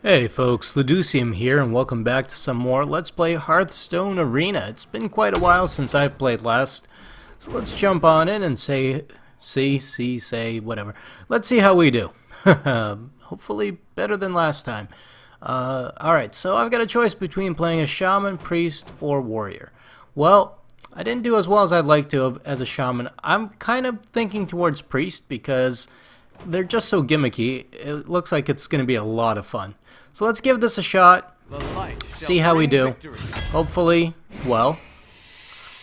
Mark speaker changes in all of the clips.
Speaker 1: Hey folks, Luducium here and welcome back to some more Let's Play Hearthstone Arena. It's been quite a while since I've played last, so let's jump on in and say whatever. Let's see how we do. Hopefully better than last time. Alright, so I've got a choice between playing a Shaman, Priest, or Warrior. Well, I didn't do as well as I'd like to as a Shaman. I'm kind of thinking towards Priest because they're just so gimmicky. It looks like it's going to be a lot of fun. So let's give this a shot, see how we do. Hopefully, well.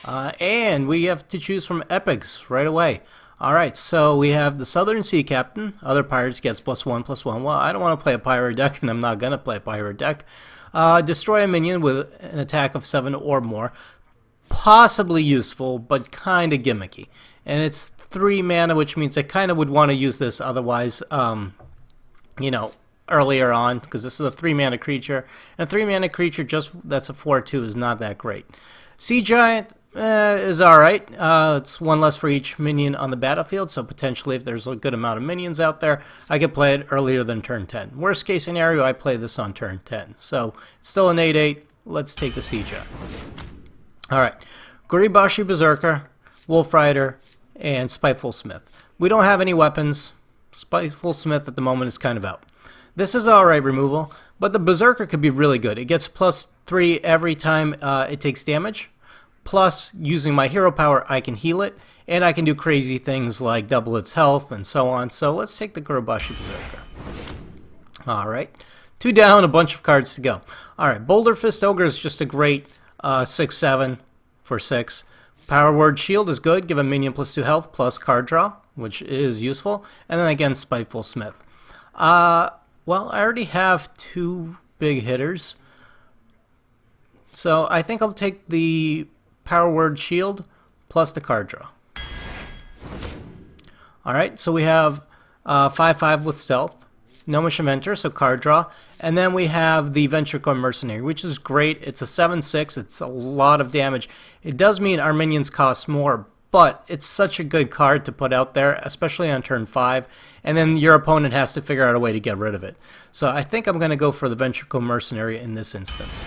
Speaker 1: And we have to choose from epics right away. Alright, so we have the Southern Sea Captain. Other pirates gets +1/+1. Well, I don't want to play a pirate deck, and I'm not going to play a pirate deck. Destroy a minion with an attack of 7 or more. Possibly useful, but kind of gimmicky. And it's 3 mana, which means I kind of would want to use this otherwise, you know, earlier on, because this is a 3 mana creature. And a 3 mana creature just that's a 4/2 is not that great. Sea Giant is alright. It's 1 less for each minion on the battlefield, so potentially if there's a good amount of minions out there, I could play it earlier than turn 10. Worst case scenario, I play this on turn 10. So it's still an 8/8. Let's take the Sea Giant. Alright, Guribashi Berserker, Wolf Rider, and Spiteful Smith. We don't have any weapons. Spiteful Smith at the moment is kind of out. This is alright removal, but the Berserker could be really good. It gets +3 every time it takes damage. Plus, using my hero power, I can heal it, and I can do crazy things like double its health and so on. So let's take the Guribashi Berserker. Alright, 2 down, a bunch of cards to go. Alright, Boulder Fist Ogre is just a great 6/7 for 6. Power Word Shield is good, give a minion +2 health plus card draw, which is useful. And then again, Spiteful Smith. Well, I already have 2 big hitters. So I think I'll take the Power Word Shield plus the card draw. Alright, so we have 5/5 with Stealth. No Shaman, so card draw. And then we have the Ventricle Mercenary, which is great. It's a 7/6. It's a lot of damage. It does mean our minions cost more, but it's such a good card to put out there, especially on turn 5. And then your opponent has to figure out a way to get rid of it. So I think I'm going to go for the Ventricle Mercenary in this instance.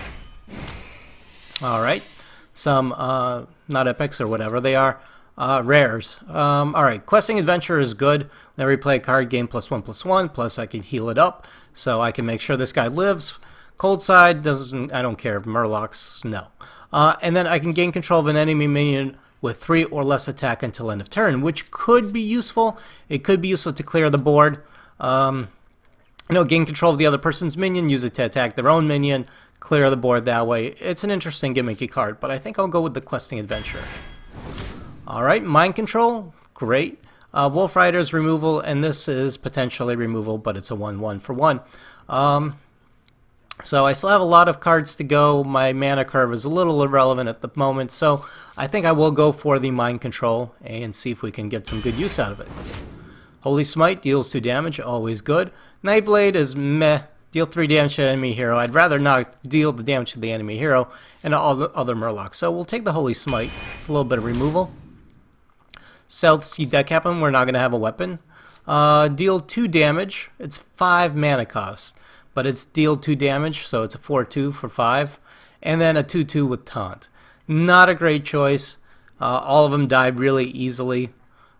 Speaker 1: Alright. Some, not epics or whatever they are. Rares. Alright, Questing Adventure is good. Whenever you play a card, gain +1/+1, plus I can heal it up, so I can make sure this guy lives. Cold Side, I don't care. Murlocs, no. And then I can gain control of an enemy minion with 3 or less attack until end of turn, which could be useful. It could be useful to clear the board. You know, gain control of the other person's minion, use it to attack their own minion, clear the board that way. It's an interesting gimmicky card, but I think I'll go with the Questing Adventure. Alright, Mind Control, great. Wolf Rider's removal, and this is potentially removal, but it's a 1/1 for 1. So I still have a lot of cards to go. My mana curve is a little irrelevant at the moment, so I think I will go for the Mind Control and see if we can get some good use out of it. Holy Smite deals 2 damage, always good. Nightblade is meh. Deal 3 damage to the enemy hero. I'd rather not deal the damage to the enemy hero and all the other Murlocs. So we'll take the Holy Smite. It's a little bit of removal. South Sea Deck Captain, we're not going to have a weapon. Deal 2 damage. It's 5 mana cost, but it's deal 2 damage, so it's a 4/2 for 5. And then a 2/2 with Taunt. Not a great choice. All of them died really easily.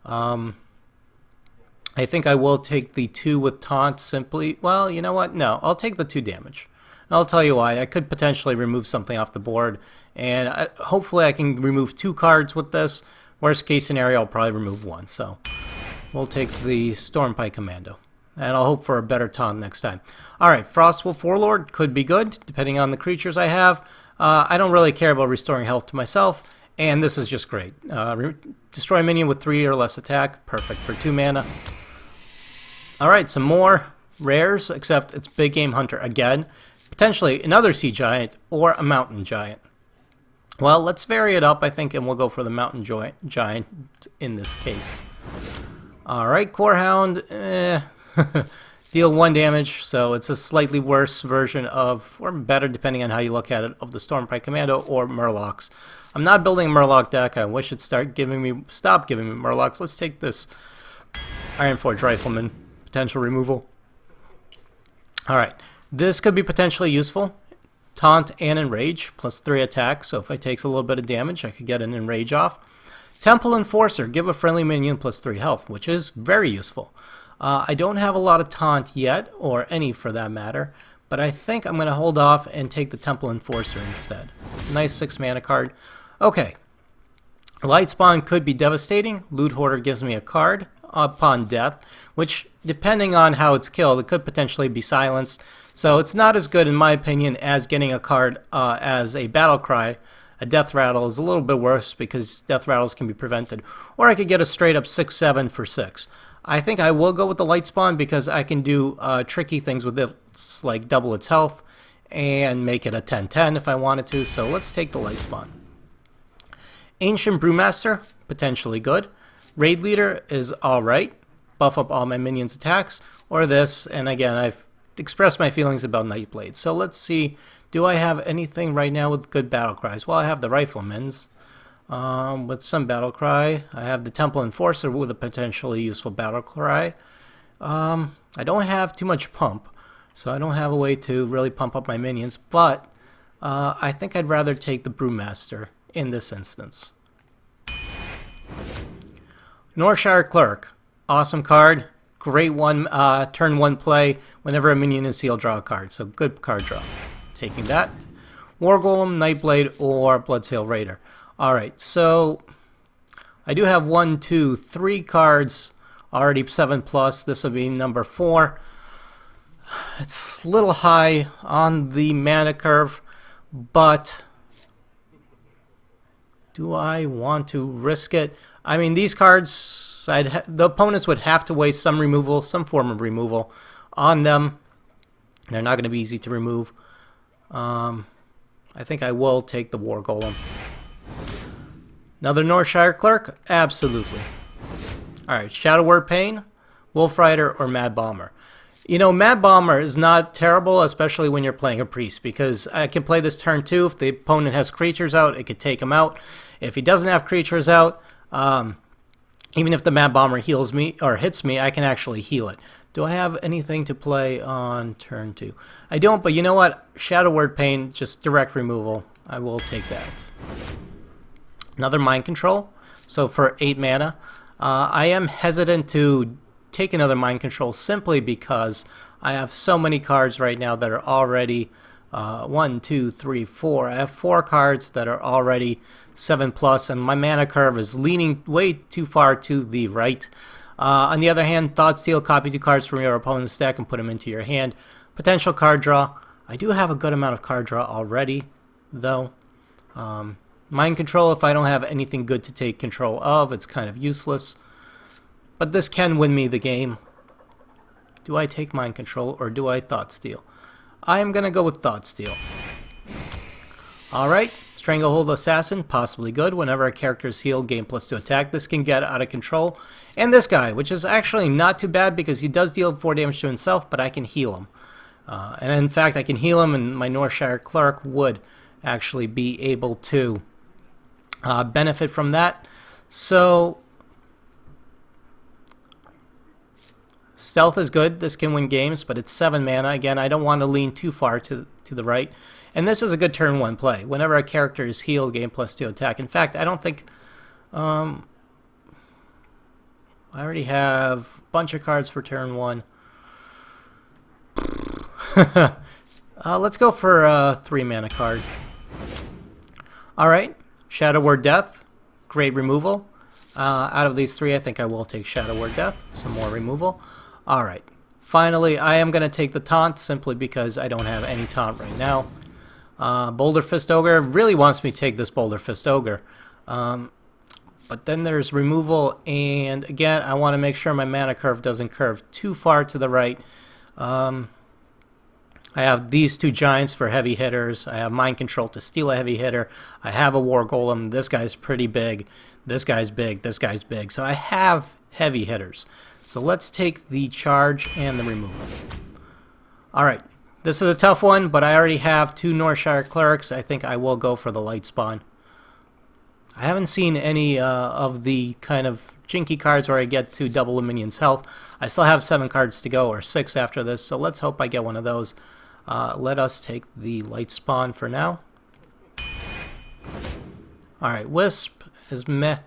Speaker 1: I think I will take the 2 with Taunt simply. Well, you know what? No, I'll take the 2 damage. And I'll tell you why. I could potentially remove something off the board, and hopefully I can remove 2 cards with this. Worst case scenario, I'll probably remove 1. So we'll take the Stormpike Commando. And I'll hope for a better taunt next time. Alright, Frostwolf Warlord could be good, depending on the creatures I have. I don't really care about restoring health to myself, and this is just great. Destroy a minion with 3 or less attack, perfect for 2 mana. Alright, some more rares, except it's Big Game Hunter again. Potentially another Sea Giant or a Mountain Giant. Well, let's vary it up, I think, and we'll go for the Mountain Giant in this case. Alright, Corehound, deal 1 damage, so it's a slightly worse version of, or better depending on how you look at it, of the Stormpike Commando or Murlocs. I'm not building a Murloc deck. I wish it'd stop giving me Murlocs. Let's take this Ironforge Rifleman, potential removal. Alright, This could be potentially useful. Taunt and Enrage, plus 3 attack, so if I takes a little bit of damage, I could get an Enrage off. Temple Enforcer, give a friendly minion plus 3 health, which is very useful. I don't have a lot of Taunt yet, or any for that matter, but I think I'm going to hold off and take the Temple Enforcer instead. Nice 6 mana card. Okay. Light Spawn could be devastating. Loot Hoarder gives me a card upon death, which, depending on how it's killed, it could potentially be silenced. So it's not as good, in my opinion, as getting a card as a Battle Cry. A Death Rattle is a little bit worse because Death Rattles can be prevented. Or I could get a straight up 6/7 for 6. I think I will go with the Light Spawn because I can do tricky things with it, like double its health and make it a 10/10 if I wanted to. So let's take the Light Spawn. Ancient Brewmaster, potentially good. Raid Leader is alright. Buff up all my minions' attacks. Or this, and again, I've expressed my feelings about Nightblade. So let's see, do I have anything right now with good battle cries? Well, I have the Rifleman's with some battle cry. I have the Temple Enforcer with a potentially useful battle cry. I don't have too much pump, so I don't have a way to really pump up my minions, but I think I'd rather take the Brewmaster in this instance. Northshire Clerk, awesome card. Great turn 1 play. Whenever a minion is healed, draw a card. So good card draw. Taking that. War Golem, Nightblade, or Bloodsail Raider. Alright, so I do have 1, 2, 3 cards already 7+. This will be number 4. It's a little high on the mana curve, but do I want to risk it? I mean, these cards, the opponents would have to waste some removal, some form of removal on them. They're not going to be easy to remove. I think I will take the War Golem. Another Northshire Clerk? Absolutely. Alright, Shadow Word Pain, Wolf Rider, or Mad Bomber. You know, Mad Bomber is not terrible, especially when you're playing a Priest, because I can play this turn 2. If the opponent has creatures out, it could take them out. If he doesn't have creatures out, even if the Mad Bomber heals me or hits me, I can actually heal it. Do I have anything to play on turn 2? I don't, but you know what? Shadow Word Pain, just direct removal. I will take that. Another Mind Control. So for 8 mana, I am hesitant to take another Mind Control simply because I have so many cards right now that are already 1, 2, 3, 4. I have 4 cards that are already 7+, and my mana curve is leaning way too far to the right. On the other hand, Thoughtsteal, copy 2 cards from your opponent's deck and put them into your hand. Potential card draw. I do have a good amount of card draw already, though. Mind Control, if I don't have anything good to take control of, it's kind of useless. But this can win me the game. Do I take Mind Control or do I Thoughtsteal? I am going to go with Thoughtsteal. Alright, Stranglehold Assassin, possibly good. Whenever a character is healed, gain +2 attack. This can get out of control. And this guy, which is actually not too bad because he does deal 4 damage to himself, but I can heal him. And in fact, I can heal him, and my Northshire Clerk would actually be able to benefit from that. So Stealth is good. This can win games, but it's 7 mana. Again, I don't want to lean too far to the right. And this is a good turn 1 play. Whenever a character is healed, gain +2 attack. In fact, I don't think... I already have a bunch of cards for turn 1. Let's go for a 3 mana card. Alright, Shadow Word Death. Great removal. Out of these 3, I think I will take Shadow Word Death. Some more removal. Alright, finally, I am going to take the Taunt simply because I don't have any Taunt right now. Boulder Fist Ogre really wants me to take this Boulder Fist Ogre. But then there's removal, and again, I want to make sure my mana curve doesn't curve too far to the right. I have these 2 giants for heavy hitters. I have Mind Control to steal a heavy hitter. I have a War Golem. This guy's pretty big. This guy's big. This guy's big. So I have heavy hitters. So let's take the charge and the removal. Alright, this is a tough one, but I already have 2 Northshire Clerics. I think I will go for the Light Spawn. I haven't seen any of the kind of jinky cards where I get to double a minion's health. I still have 7 cards to go, or 6 after this, so let's hope I get one of those. Let us take the light spawn for now. Alright, Wisp is meh.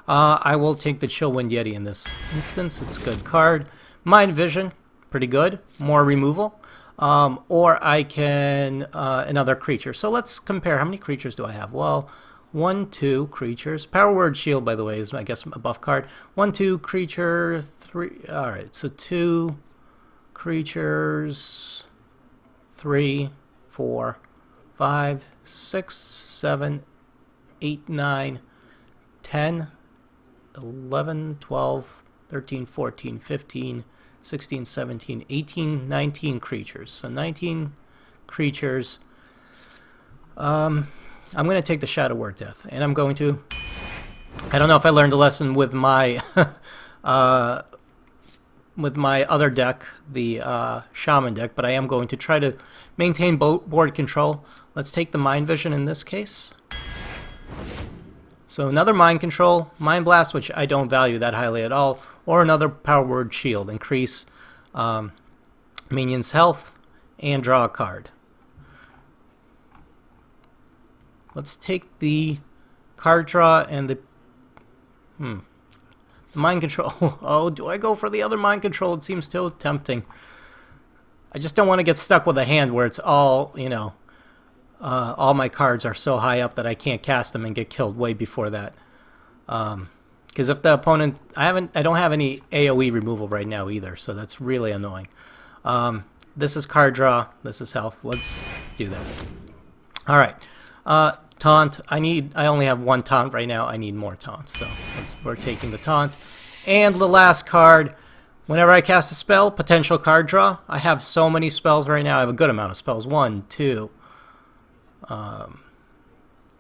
Speaker 1: I will take the Chillwind Yeti in this instance. It's a good card. Mind Vision, pretty good. More removal. Or I can another creature. So let's compare. How many creatures do I have? Well, 1, 2 creatures. Power Word Shield, by the way, is I guess a buff card. 1, 2 creature, 3. Alright, so 2 creatures, 3, 4, 5, 6, 7, 8, 9, 10, 11, 12, 13, 14, 15, 16, 17, 18, 19 creatures. So 19 creatures. I'm going to take the Shadow Word Death, and I'm going to... I don't know if I learned a lesson with my with my other deck, the Shaman deck, but I am going to try to maintain board control. Let's take the Mind Vision in this case. So another Mind Control, Mind Blast, which I don't value that highly at all, or another Power Word Shield. Increase minions' health and draw a card. Let's take the card draw and the Mind Control. Oh, do I go for the other Mind Control? It seems so tempting. I just don't want to get stuck with a hand where it's all, you know, all my cards are so high up that I can't cast them and get killed way before that. Because if the opponent, I don't have any AoE removal right now either, so that's really annoying. This is card draw. This is health. Let's do that. All right. Taunt. I only have 1 taunt right now. I need more taunts, so we're taking the taunt. And the last card. Whenever I cast a spell, potential card draw. I have so many spells right now. I have a good amount of spells. 1, 2,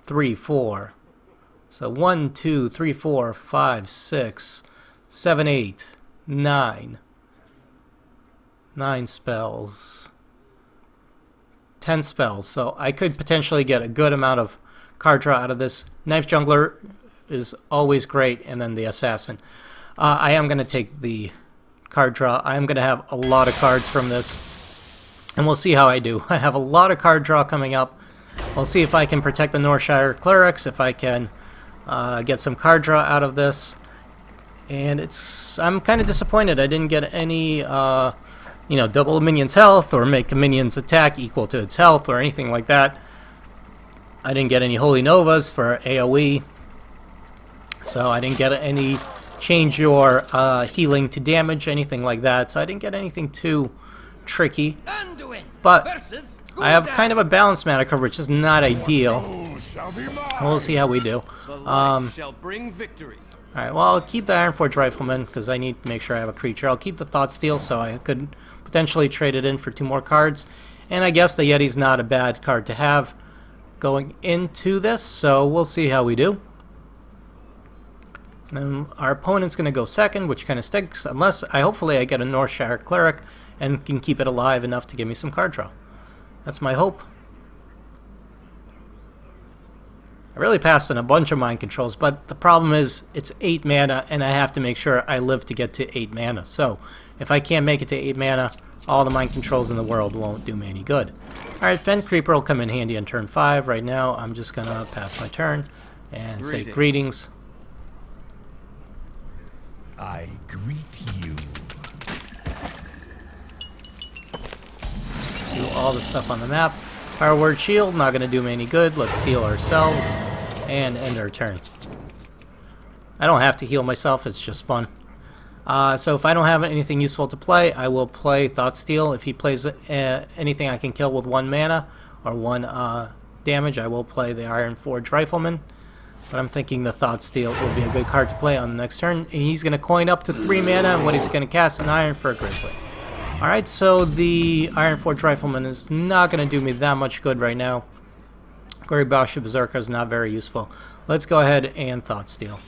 Speaker 1: 3, 4. So 1, 2, 3, 4, 5, 6, 7, 8, 9. 9 spells. 10 spells. So I could potentially get a good amount of card draw out of this. Knife Jungler is always great, and then the Assassin. I am going to take the card draw. I am going to have a lot of cards from this, and we'll see how I do. I have a lot of card draw coming up. We'll see if I can protect the Northshire Clerics, if I can get some card draw out of this. And I'm kind of disappointed I didn't get any double a minion's health or make a minion's attack equal to its health or anything like that. I didn't get any Holy Novas for AoE, so I didn't get any change your healing to damage, anything like that, so I didn't get anything too tricky. But I have kind of a balanced mana cover, which is not ideal. We'll see how we do. Alright, well, I'll keep the Ironforge Rifleman because I need to make sure I have a creature. I'll keep the Thoughtsteal so I could potentially trade it in for 2 more cards. And I guess the Yeti's not a bad card to have going into this, so we'll see how we do. And our opponent's going to go second, which kind of stinks, unless hopefully I get a Northshire Cleric and can keep it alive enough to give me some card draw. That's my hope. I really passed in a bunch of Mind Controls, but the problem is it's 8 mana, and I have to make sure I live to get to 8 mana. So if I can't make it to 8 mana, all the Mind Controls in the world won't do me any good. Alright, Fen Creeper will come in handy on turn 5. Right now, I'm just going to pass my turn and say greetings.
Speaker 2: I greet you.
Speaker 1: Do all the stuff on the map. Power Word Shield, not going to do me any good. Let's heal ourselves and end our turn. I don't have to heal myself, it's just fun. So if I don't have anything useful to play, I will play Thoughtsteal. If he plays anything I can kill with 1 mana or 1 damage, I will play the Ironforge Rifleman. But I'm thinking the Thoughtsteal will be a good card to play on the next turn. And he's going to coin up to 3 mana, and what he's going to cast an Iron for a Grizzly. Alright, so the Ironforge Rifleman is not going to do me that much good right now. Gorybasha Berserker is not very useful. Let's go ahead and Thoughtsteal.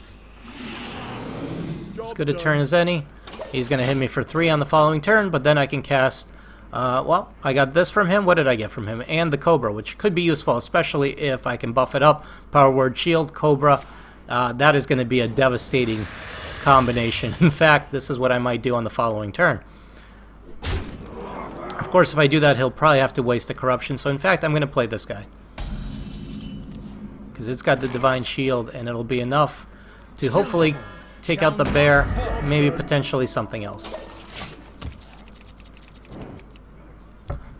Speaker 1: As good a turn as any. He's going to hit me for 3 on the following turn, but then I can cast... well, I got this from him. What did I get from him? And the Cobra, which could be useful, especially if I can buff it up. Power Word Shield, Cobra. That is going to be a devastating combination. In fact, this is what I might do on the following turn. Of course, if I do that, he'll probably have to waste a corruption. So in fact, I'm going to play this guy. Because it's got the Divine Shield, and it'll be enough to hopefully take out the bear, maybe potentially something else.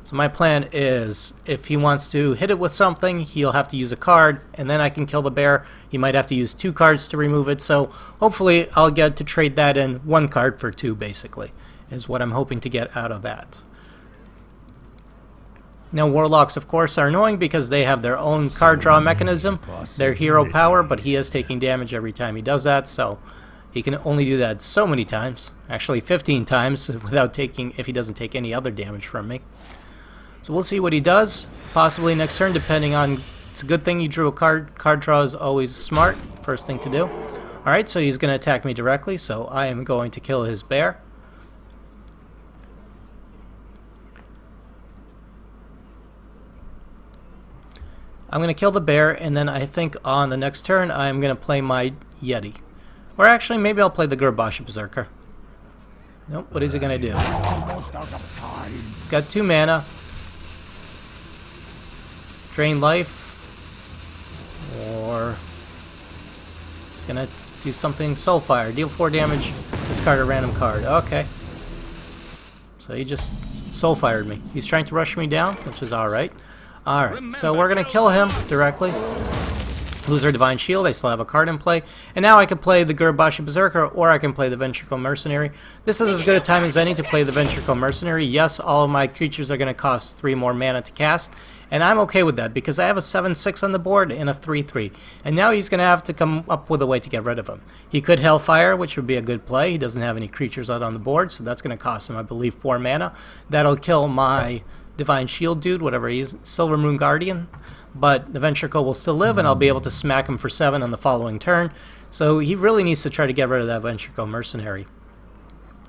Speaker 1: So my plan is, if he wants to hit it with something, he'll have to use a card, and then I can kill the bear. He might have to use 2 cards to remove it, so hopefully I'll get to trade that in 1 card for 2, basically, is what I'm hoping to get out of that. Now, Warlocks, of course, are annoying because they have their own card draw mechanism, their hero power, but he is taking damage every time he does that, so he can only do that so many times, actually 15 times, without taking, if he doesn't take any other damage from me. So we'll see what he does, possibly next turn, depending on, it's a good thing he drew a card. Card draw is always smart, first thing to do. Alright, so he's going to attack me directly, so I am going to kill his bear. I'm going to kill the bear, and then I think on the next turn I'm going to play my Yeti. Or actually, maybe I'll play the Gurbashi Berserker. Nope, what is he going to do? He's got 2 mana. Drain life. Or he's going to do something Soulfire. Deal 4 damage, discard a random card. Okay. So he just Soulfired me. He's trying to rush me down, which is alright. Alright, so we're going to kill him directly. Lose our Divine Shield, I still have a card in play. And now I can play the Gurbashi Berserker, or I can play the Ventricle Mercenary. This is as good a time as any to play the Ventricle Mercenary. Yes, all of my creatures are going to cost 3 more mana to cast. And I'm okay with that, because I have a 7/6 on the board and a 3/3. And now he's going to have to come up with a way to get rid of him. He could Hellfire, which would be a good play. He doesn't have any creatures out on the board, so that's going to cost him, I believe, 4 mana. That'll kill my Divine Shield dude, whatever he is, Silver Moon Guardian, but the Ventricle will still live, and I'll be able to smack him for 7 on the following turn. So he really needs to try to get rid of that Ventricle Mercenary.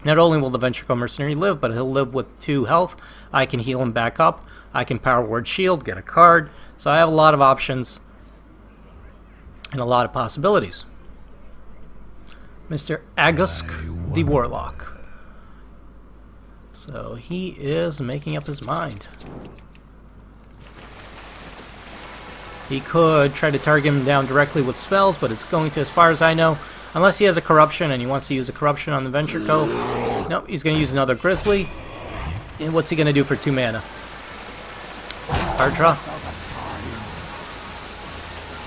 Speaker 1: Not only will the Ventricle Mercenary live, but he'll live with 2 health. I can heal him back up. I can Power Word Shield, get a card. So I have a lot of options and a lot of possibilities. Mr. Agusk the Warlock. So he is making up his mind. He could try to target him down directly with spells, but it's going to, as far as I know, unless he has a corruption and he wants to use a corruption on the Ventricle. Nope, he's going to use another Grizzly. And what's he going to do for 2 mana? Card draw.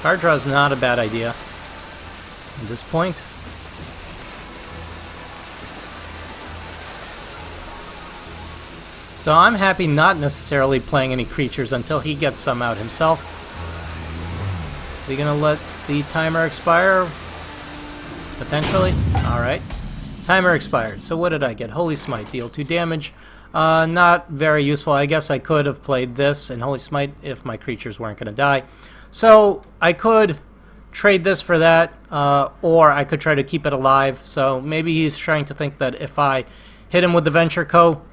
Speaker 1: Card draw is not a bad idea at this point. So I'm happy not necessarily playing any creatures until he gets some out himself. Is he going to let the timer expire? Potentially? Alright. Timer expired. So what did I get? Holy Smite. Deal 2 damage. Not very useful. I guess I could have played this and Holy Smite if my creatures weren't going to die. So I could trade this for that, or I could try to keep it alive. So maybe he's trying to think that if I hit him with the Ventricle,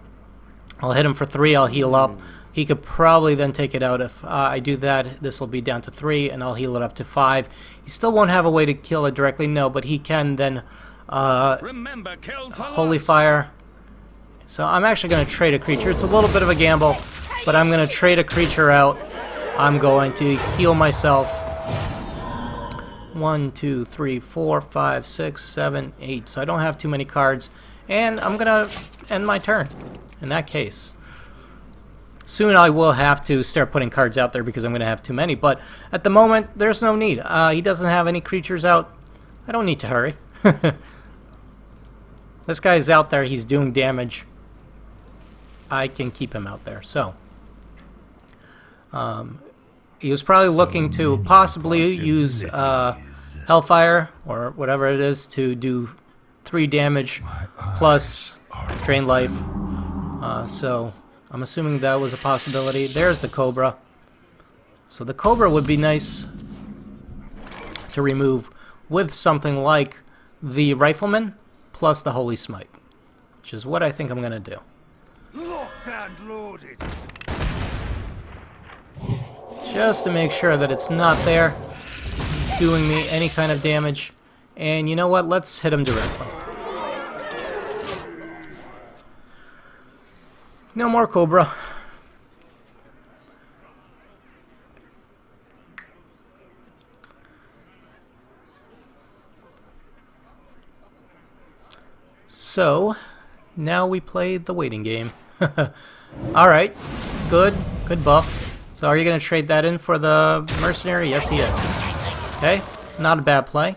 Speaker 1: I'll hit him for 3, I'll heal up. He could probably then take it out. If I do that, this will be down to 3, and I'll heal it up to 5. He still won't have a way to kill it directly, no, but he can then Holy Fire. So I'm actually going to trade a creature. It's a little bit of a gamble, but I'm going to trade a creature out. I'm going to heal myself. 1, 2, 3, 4, 5, 6, 7, 8. So I don't have too many cards. And I'm going to end my turn in that case. Soon I will have to start putting cards out there because I'm going to have too many. But at the moment, there's no need. He doesn't have any creatures out. I don't need to hurry. This guy's out there. He's doing damage. I can keep him out there. So he was probably looking to possibly use Hellfire or whatever it is to do 3 damage plus drain life. So I'm assuming that was a possibility. There's the Cobra. So the Cobra would be nice to remove with something like the Rifleman plus the Holy Smite, which is what I think I'm going to do.
Speaker 2: Locked and loaded.
Speaker 1: Just to make sure that it's not there doing me any kind of damage. And you know what? Let's hit him directly. No more Cobra. So, now we play the waiting game. Alright, good buff. So are you going to trade that in for the mercenary? Yes, he is. Okay, not a bad play.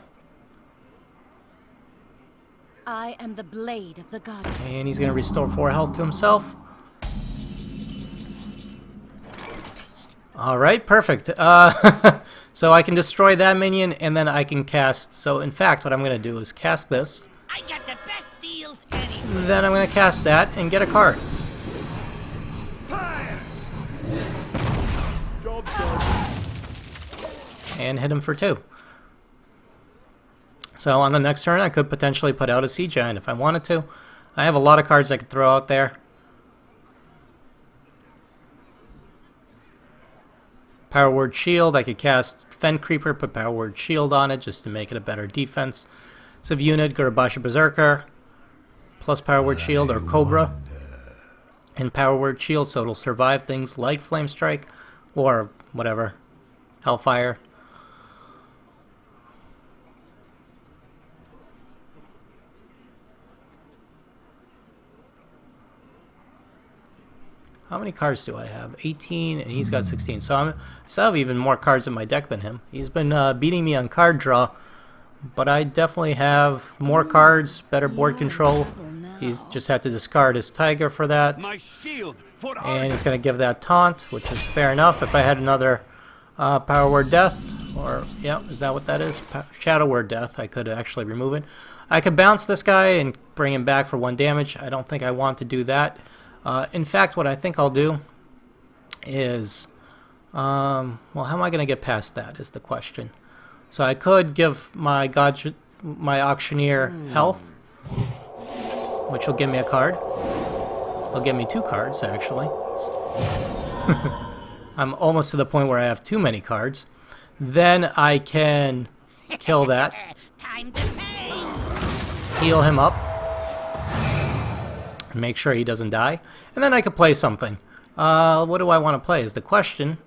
Speaker 3: I am the blade of the goddess.
Speaker 1: And he's going to restore 4 health to himself. Alright, perfect. So I can destroy that minion, and then I can cast... So, in fact, what I'm going to do is cast this.
Speaker 3: I got the best deals anywhere.
Speaker 1: Then I'm going to cast that and get a card.
Speaker 2: Fire!
Speaker 1: And hit him for 2. So on the next turn, I could potentially put out a Sea Giant if I wanted to. I have a lot of cards I could throw out there. Power Word Shield, I could cast Fen Creeper, put Power Word Shield on it just to make it a better defense. Civ Unit, Gurubasha Berserker, plus Power Word Shield, or Cobra, and Power Word Shield, so it'll survive things like Flame Strike, or whatever, Hellfire. How many cards do I have? 18, and he's got 16. So I still have even more cards in my deck than him. He's been beating me on card draw, but I definitely have more cards, better board control. He's just had to discard his Tiger for that.
Speaker 2: My shield for
Speaker 1: And he's going to give that taunt, which is fair enough. If I had another Power Word Death, or, yeah, is that what that is? Shadow Word Death, I could actually remove it. I could bounce this guy and bring him back for 1 damage. I don't think I want to do that. In fact, what I think I'll do is, well, how am I going to get past that is the question. So I could give my Auctioneer health, which will give me a card. It'll give me 2 cards, actually. I'm almost to the point where I have too many cards. Then I can kill that,
Speaker 3: Time to pay.
Speaker 1: heal him up, make sure he doesn't die, and then I could play something. What do I want to play is the question.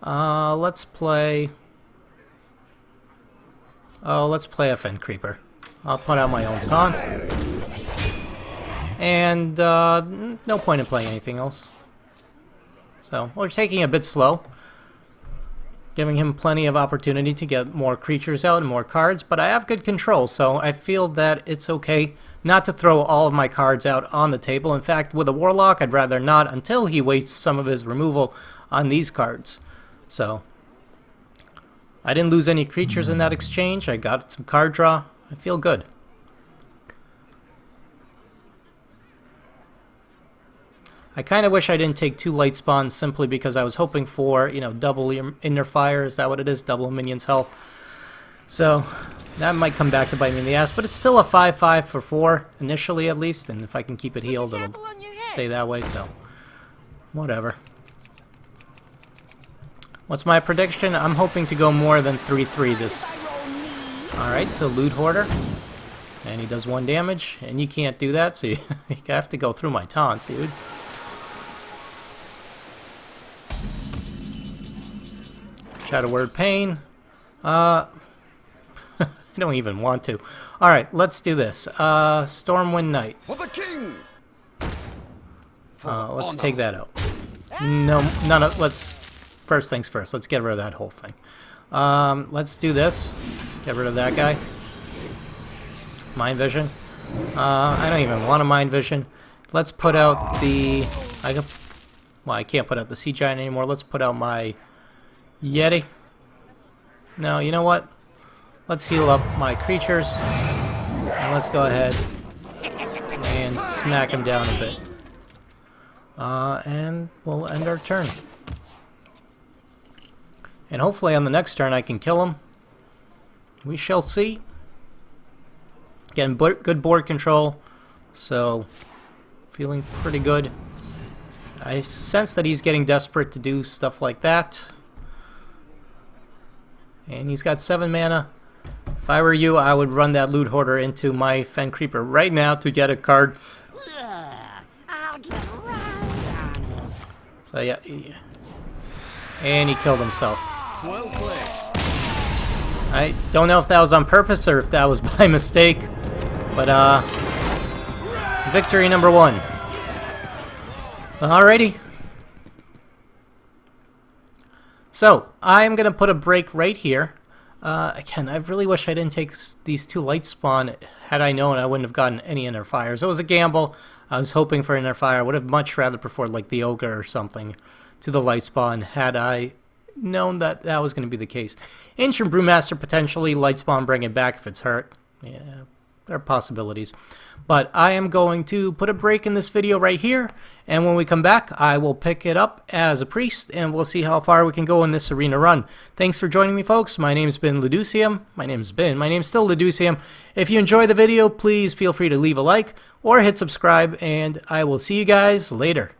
Speaker 1: Let's play a Fen Creeper. I'll put out my own taunt, and no point in playing anything else. So we're taking it a bit slow, giving him plenty of opportunity to get more creatures out and more cards, but I have good control, so I feel that it's okay not to throw all of my cards out on the table. In fact, with a Warlock, I'd rather not until he wastes some of his removal on these cards. So, I didn't lose any creatures in that exchange. I got some card draw. I feel good. I kind of wish I didn't take 2 light spawns simply because I was hoping for, you know, double inner fire. Is that what it is? Double a minion's health. So that might come back to bite me in the ass, but it's still a 5/5 for 4 initially, at least. And if I can keep it healed, it'll stay that way. So whatever. What's my prediction? I'm hoping to go more than 3/3 this. All right, so Loot Hoarder, and he does 1 damage, and you can't do that, so you have to go through my taunt, dude. Shadow Word Pain. I don't even want to. Alright, let's do this. Stormwind Knight.
Speaker 2: For the king.
Speaker 1: Let's take that out. No, none of, first things first, let's get rid of that whole thing. Let's do this. Get rid of that guy. Mind Vision. I don't even want a Mind Vision. Let's put out the, well, I can't put out the Sea Giant anymore. Let's put out my Yeti. No, you know what? Let's heal up my creatures. And let's go ahead and smack him down a bit. And we'll end our turn. And hopefully on the next turn I can kill him. We shall see. Again, good board control. So, feeling pretty good. I sense that he's getting desperate to do stuff like that. And he's got 7 mana. If I were you, I would run that Loot Hoarder into my Fen Creeper right now to get a card.
Speaker 3: I'll get around.
Speaker 1: So yeah, and he killed himself.
Speaker 2: Well played.
Speaker 1: I don't know if that was on purpose or if that was by mistake, but victory number 1. Alrighty. So I'm gonna put a break right here. Again, I really wish I didn't take these 2 light spawn. Had I known, I wouldn't have gotten any inner fires. It was a gamble. I was hoping for inner fire. I would have much rather preferred like the ogre or something to the light spawn had I known that that was going to be the case. Ancient Brewmaster potentially, light spawn bring it back if it's hurt. Yeah, there are possibilities. But I am going to put a break in this video right here, and when we come back I will pick it up as a priest and we'll see how far we can go in this arena run. Thanks for joining me, folks. My name's been Luducium. My name's still Luducium. If you enjoy the video, please feel free to leave a like or hit subscribe, and I will see you guys later.